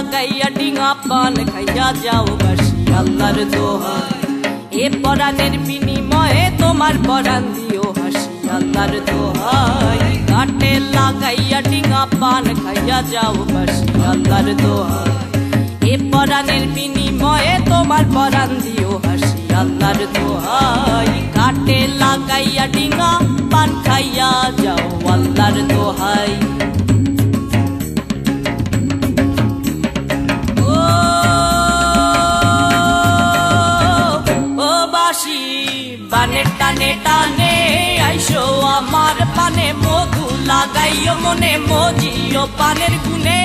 লাগাইয়া ডিঙা পান খাইয়া যাও বাসি আল্লাহর দোহাই। এ পরাণের বিনিময়ে তোমার পরাণ দিও হাসি আল্লাহর দোহাই। ঘাটে লাগাইয়া ডিঙা পান খাইয়া যাও বাসি আল্লাহর দোহাই। এ পরাণের বিনিময়ে তোমার পরাণ দিও হাসি আল্লাহর দোহাই। ঘাটে লাগাইয়া ডিঙা পান খাইয়া যাও আল্লাহর দোহাই। বানের টানে টানে আইসো আমার পানে মধু লাগাইও মনে মজিও পানের গুনে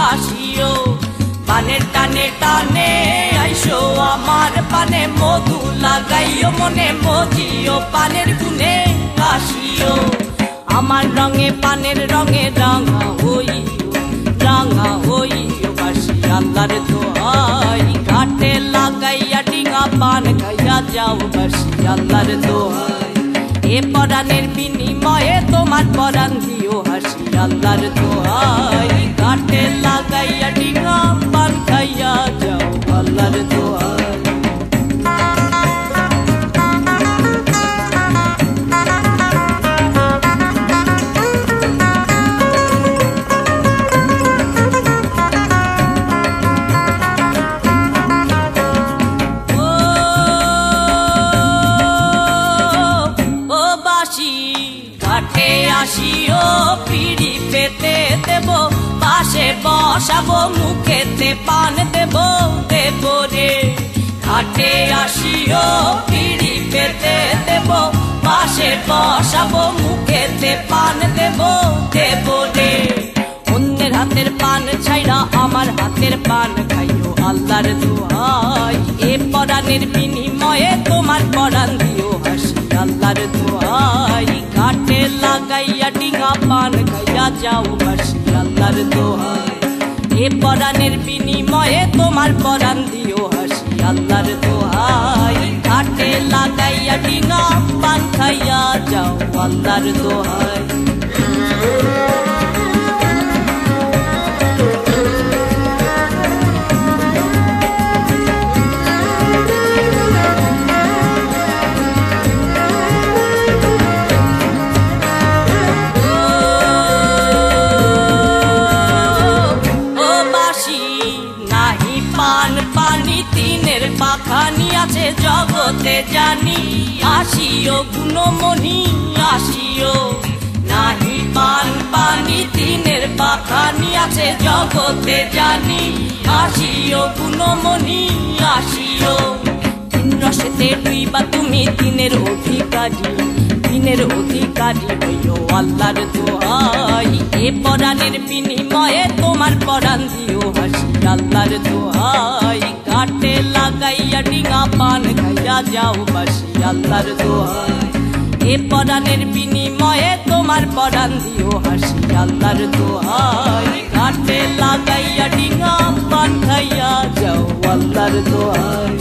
আসিও। বানের টানে টানে আইসো আমার পানে মধু লাগাইও মনে মজিও পানের গুনে আসিও। আমার রঙে পানের রঙে রাঙা হইও বাসি আল্লাহর দোহাই। ঘাটে লাগাইয়া ডিঙা পান খাইয়া যাও বাসি আল্লাহর দোহাই। এ পরাণের বিনিময়ে তোমার পরাণ দিও হাসি আল্লাহর দোহাই। ঘাটে লাগাইয়া ডিঙা পান খাইয়া যাও আল্লাহর দোহাই। ঘাটে আসিও পিড়ি পেতে দেব পাশে বসাবো মুখেতে পান দেব রে। ঘাটে আসিও পিড়ি পেতে দেব পাশে বসাবো মুখেতে পান দেব রে। অন্যের হাতের পান ছাইরা আমার হাতের পান খাইও আল্লাহর দোহাই। এ পরাণের বিনিময়ে তোমার পরাণ দিও হাসি আল্লাহর দোহাই। ঘাটে লাগাইয়া ডিঙা পান খাইয়া যাও বাসি আল্লাহর দোহাই। এ পরাণের বিনিময়ে তোমার পরাণ দিও হাসি আল্লাহর দোহাই। ঘাটে লাগাইয়া ডিঙা পান খাইয়া যাও আল্লাহর দোহাই। পাখানি আছে জগতে জানি আসিও গুণমণি আসিও। নাহি পান পানি তিনের পাখানি আছে জগতে জানি আসিও গুণমণি আসিও। তিন রসেতে ডুইবা তুমি দিনের অধিকারী হইও আল্লাহর দোহাই। এ পরাণের বিনিময়ে তোমার পরাণ দিও হাসি আল্লাহর দোহাই। ঘাটে লাগাইয়া ডিঙা পান খাইয়া যাও বাসি আল্লাহর দোহাই। এ পরাণের বিনিময়ে তোমার পরাণ দিও হাসি আল্লাহর দোহাই। ঘাটে লাগাইয়া ডিঙা পান খাইয়া যাও আল্লাহর দোহাই।